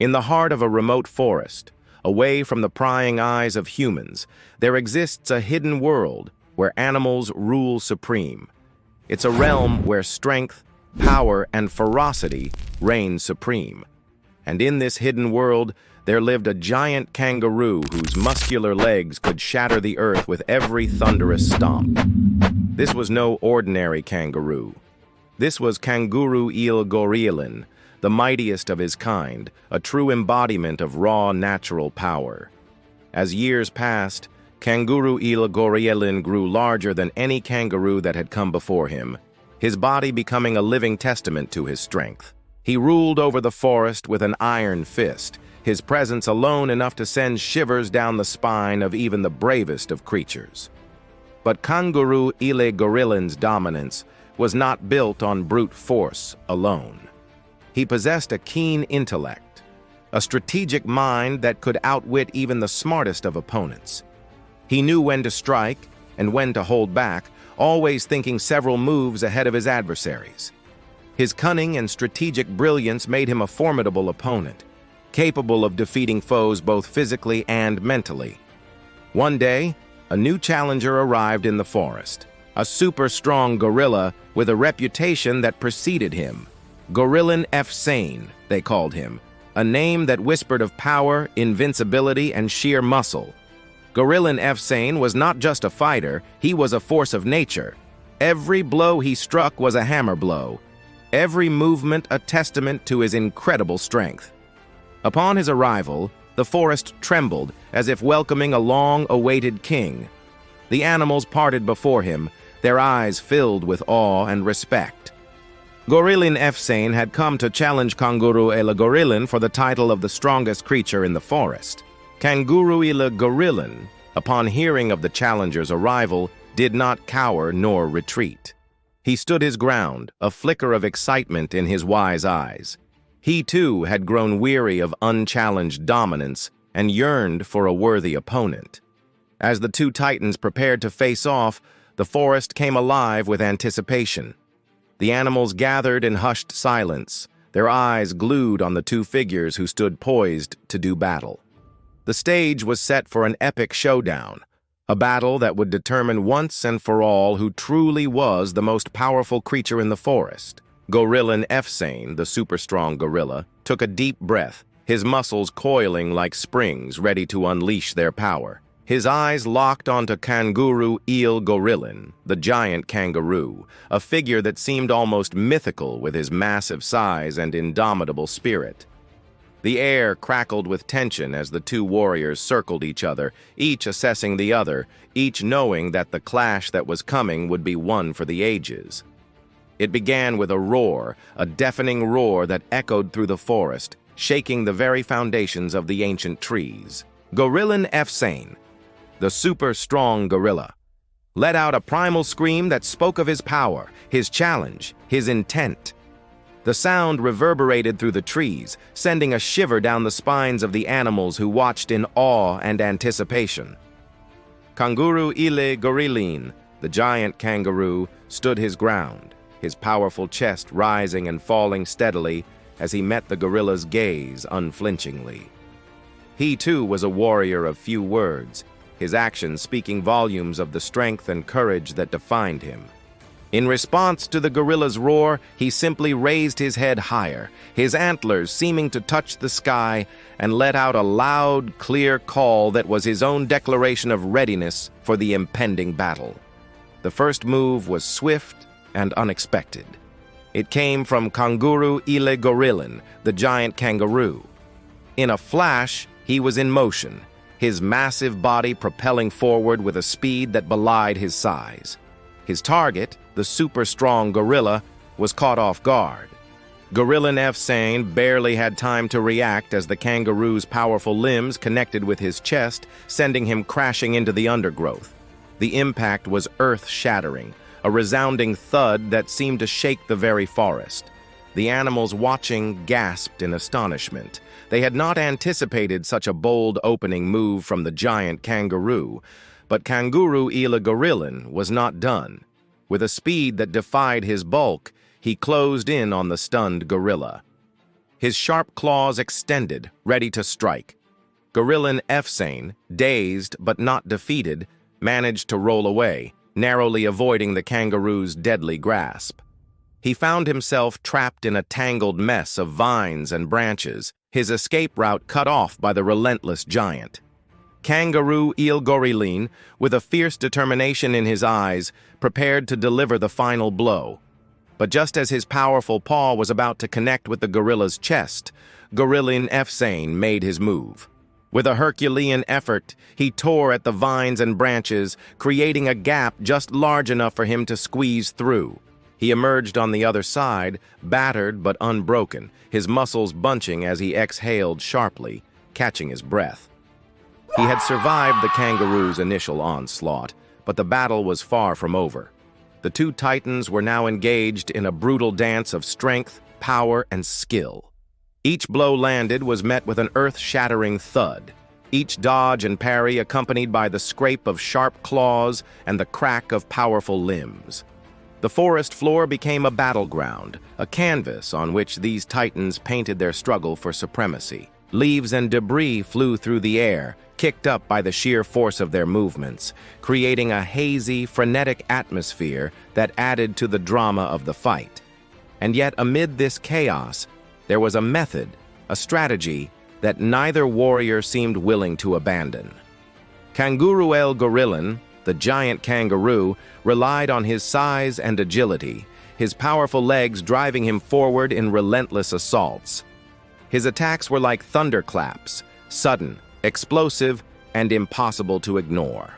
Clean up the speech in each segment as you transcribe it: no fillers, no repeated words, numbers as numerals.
In the heart of a remote forest, away from the prying eyes of humans, there exists a hidden world where animals rule supreme. It's a realm where strength, power, and ferocity reign supreme. And in this hidden world, there lived a giant kangaroo whose muscular legs could shatter the earth with every thunderous stomp. This was no ordinary kangaroo. This was Kanguru il gorilin, the mightiest of his kind, a true embodiment of raw natural power. As years passed, Kanguru il gorilin grew larger than any kangaroo that had come before him, his body becoming a living testament to his strength. He ruled over the forest with an iron fist, his presence alone enough to send shivers down the spine of even the bravest of creatures. But Kanguru il gorilin's dominance was not built on brute force alone. He possessed a keen intellect, a strategic mind that could outwit even the smartest of opponents. He knew when to strike and when to hold back, always thinking several moves ahead of his adversaries. His cunning and strategic brilliance made him a formidable opponent, capable of defeating foes both physically and mentally. One day, a new challenger arrived in the forest, a super-strong gorilla with a reputation that preceded him. Gorilin F. Sane, they called him, a name that whispered of power, invincibility, and sheer muscle. Gorilin F. Sane was not just a fighter, he was a force of nature. Every blow he struck was a hammer blow, every movement a testament to his incredible strength. Upon his arrival, the forest trembled as if welcoming a long-awaited king. The animals parted before him, their eyes filled with awe and respect. Gorilin F. Sane had come to challenge Kanguru il gorilin for the title of the strongest creature in the forest. Kanguru il gorilin, upon hearing of the challenger's arrival, did not cower nor retreat. He stood his ground, a flicker of excitement in his wise eyes. He, too, had grown weary of unchallenged dominance and yearned for a worthy opponent. As the two titans prepared to face off, the forest came alive with anticipation. The animals gathered in hushed silence, their eyes glued on the two figures who stood poised to do battle. The stage was set for an epic showdown, a battle that would determine once and for all who truly was the most powerful creature in the forest. Gorilin F. Sane, the super-strong gorilla, took a deep breath, his muscles coiling like springs ready to unleash their power. His eyes locked onto Kanguru il gorilin, the giant kangaroo, a figure that seemed almost mythical with his massive size and indomitable spirit. The air crackled with tension as the two warriors circled each other, each assessing the other, each knowing that the clash that was coming would be one for the ages. It began with a roar, a deafening roar that echoed through the forest, shaking the very foundations of the ancient trees. Gorilin F. Sane, the super-strong gorilla, let out a primal scream that spoke of his power, his challenge, his intent. The sound reverberated through the trees, sending a shiver down the spines of the animals who watched in awe and anticipation. Kanguru il gorilin, the giant kangaroo, stood his ground, his powerful chest rising and falling steadily as he met the gorilla's gaze unflinchingly. He, too, was a warrior of few words, his actions speaking volumes of the strength and courage that defined him. In response to the gorilla's roar, he simply raised his head higher, his antlers seeming to touch the sky, and let out a loud, clear call that was his own declaration of readiness for the impending battle. The first move was swift and unexpected. It came from Kanguru il gorilin, the giant kangaroo. In a flash, he was in motion, his massive body propelling forward with a speed that belied his size. His target, the super-strong gorilla, was caught off guard. Gorilin F. Sane barely had time to react as the kangaroo's powerful limbs connected with his chest, sending him crashing into the undergrowth. The impact was earth-shattering, a resounding thud that seemed to shake the very forest. The animals watching gasped in astonishment. They had not anticipated such a bold opening move from the giant kangaroo, but Kanguru il gorilin was not done. With a speed that defied his bulk, he closed in on the stunned gorilla. his sharp claws extended, ready to strike. Gorillan Efsane, dazed but not defeated, managed to roll away, narrowly avoiding the kangaroo's deadly grasp. He found himself trapped in a tangled mess of vines and branches, his escape route cut off by the relentless giant. Kangaroo Il Gorilin, with a fierce determination in his eyes, prepared to deliver the final blow. But just as his powerful paw was about to connect with the gorilla's chest, Gorillan Efsane made his move. With a Herculean effort, he tore at the vines and branches, creating a gap just large enough for him to squeeze through. He emerged on the other side, battered but unbroken, his muscles bunching as he exhaled sharply, catching his breath. He had survived the kangaroo's initial onslaught, but the battle was far from over. The two titans were now engaged in a brutal dance of strength, power, and skill. Each blow landed was met with an earth-shattering thud, each dodge and parry accompanied by the scrape of sharp claws and the crack of powerful limbs. The forest floor became a battleground, a canvas on which these titans painted their struggle for supremacy. Leaves and debris flew through the air, kicked up by the sheer force of their movements, creating a hazy, frenetic atmosphere that added to the drama of the fight. And yet, amid this chaos, there was a method, a strategy, that neither warrior seemed willing to abandon. Kanguru el Gorillan, the giant kangaroo, relied on his size and agility, his powerful legs driving him forward in relentless assaults. His attacks were like thunderclaps, sudden, explosive, and impossible to ignore.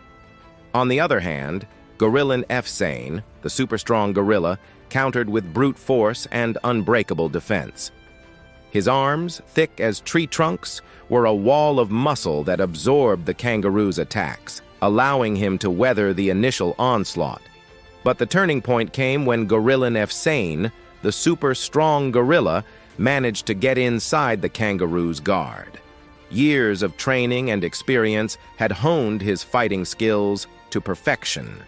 On the other hand, Gorillan Efsane, the super-strong gorilla, countered with brute force and unbreakable defense. His arms, thick as tree trunks, were a wall of muscle that absorbed the kangaroo's attacks, allowing him to weather the initial onslaught. But the turning point came when Gorillan Efsane, the super-strong gorilla, managed to get inside the kangaroo's guard. Years of training and experience had honed his fighting skills to perfection.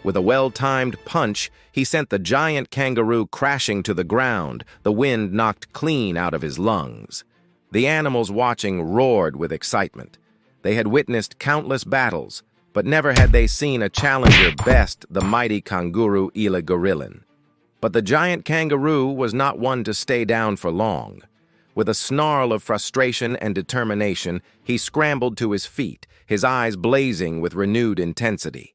With a well-timed punch, he sent the giant kangaroo crashing to the ground, the wind knocked clean out of his lungs. The animals watching roared with excitement. They had witnessed countless battles, but never had they seen a challenger best the mighty Kanguru Il Gorillan. But the giant kangaroo was not one to stay down for long. With a snarl of frustration and determination, he scrambled to his feet, his eyes blazing with renewed intensity.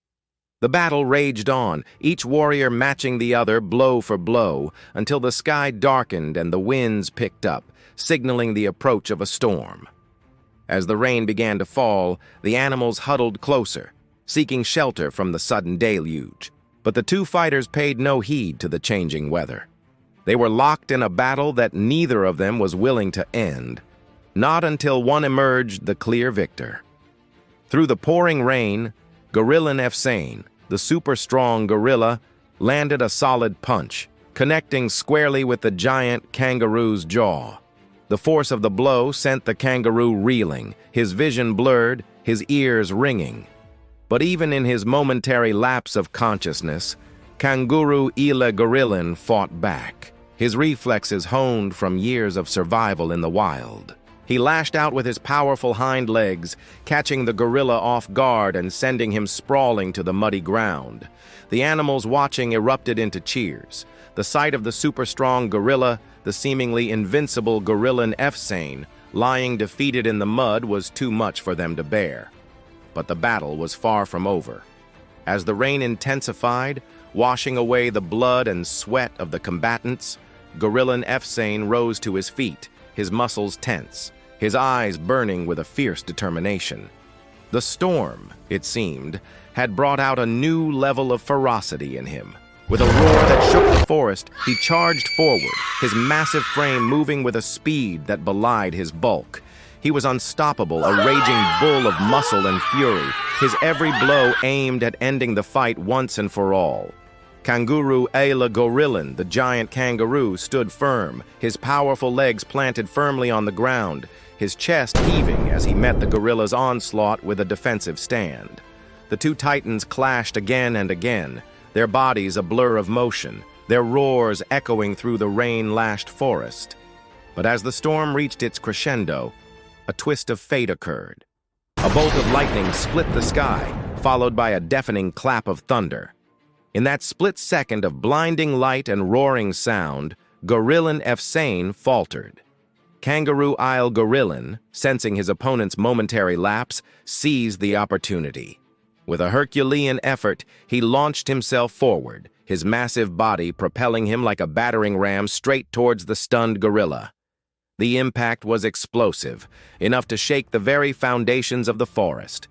The battle raged on, each warrior matching the other blow for blow, until the sky darkened and the winds picked up, signaling the approach of a storm. As the rain began to fall, the animals huddled closer, seeking shelter from the sudden deluge. But the two fighters paid no heed to the changing weather. They were locked in a battle that neither of them was willing to end, not until one emerged the clear victor. Through the pouring rain, Gorillan Efsane, the super-strong gorilla, landed a solid punch, connecting squarely with the giant kangaroo's jaw. The force of the blow sent the kangaroo reeling, his vision blurred, his ears ringing. But even in his momentary lapse of consciousness, Kanguru Il Gorillan fought back, his reflexes honed from years of survival in the wild. He lashed out with his powerful hind legs, catching the gorilla off guard and sending him sprawling to the muddy ground. The animals watching erupted into cheers. The sight of the super-strong gorilla, the seemingly invincible Gorillan Efsane, lying defeated in the mud was too much for them to bear. But the battle was far from over. As the rain intensified, washing away the blood and sweat of the combatants, Gorillan Efsane rose to his feet, his muscles tense, his eyes burning with a fierce determination. The storm, it seemed, had brought out a new level of ferocity in him. With a roar that shook the forest, he charged forward, his massive frame moving with a speed that belied his bulk. He was unstoppable, a raging bull of muscle and fury, his every blow aimed at ending the fight once and for all. Kanguru Il Gorillan, the giant kangaroo, stood firm, his powerful legs planted firmly on the ground, his chest heaving as he met the gorilla's onslaught with a defensive stand. The two titans clashed again and again, their bodies a blur of motion, their roars echoing through the rain-lashed forest. But as the storm reached its crescendo, a twist of fate occurred. A bolt of lightning split the sky, followed by a deafening clap of thunder. In that split second of blinding light and roaring sound, Gorillan Efsane faltered. Kangaroo Isle Gorillan, sensing his opponent's momentary lapse, seized the opportunity. With a Herculean effort, he launched himself forward, his massive body propelling him like a battering ram straight towards the stunned gorilla. The impact was explosive, enough to shake the very foundations of the forest.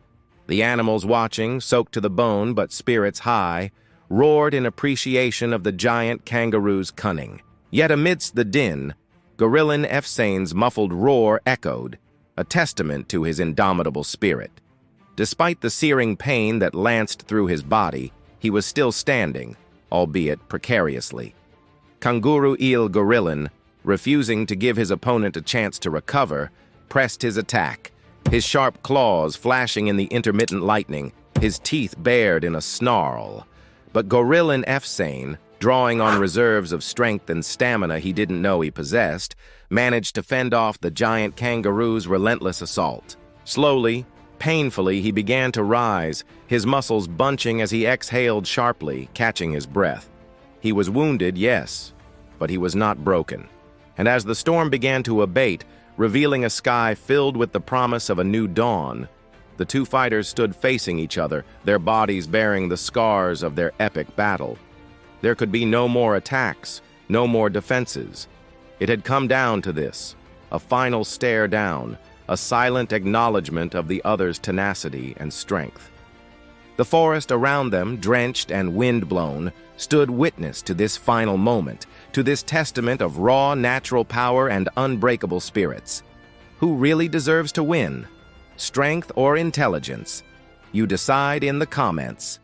The animals watching, soaked to the bone but spirits high, roared in appreciation of the giant kangaroo's cunning. Yet amidst the din, Gorillan Efsane's muffled roar echoed, a testament to his indomitable spirit. Despite the searing pain that lanced through his body, he was still standing, albeit precariously. Kanguru Il Gorillan, refusing to give his opponent a chance to recover, pressed his attack, his sharp claws flashing in the intermittent lightning, his teeth bared in a snarl. But Gorillan Efsane, drawing on reserves of strength and stamina he didn't know he possessed, managed to fend off the giant kangaroo's relentless assault. Slowly, painfully, he began to rise, his muscles bunching as he exhaled sharply, catching his breath. He was wounded, yes, but he was not broken. And as the storm began to abate, revealing a sky filled with the promise of a new dawn, the two fighters stood facing each other, their bodies bearing the scars of their epic battle. There could be no more attacks, no more defenses. It had come down to this, a final stare down, a silent acknowledgement of the other's tenacity and strength. The forest around them, drenched and wind-blown, stood witness to this final moment, to this testament of raw natural power and unbreakable spirits. Who really deserves to win? Strength or intelligence? You decide in the comments.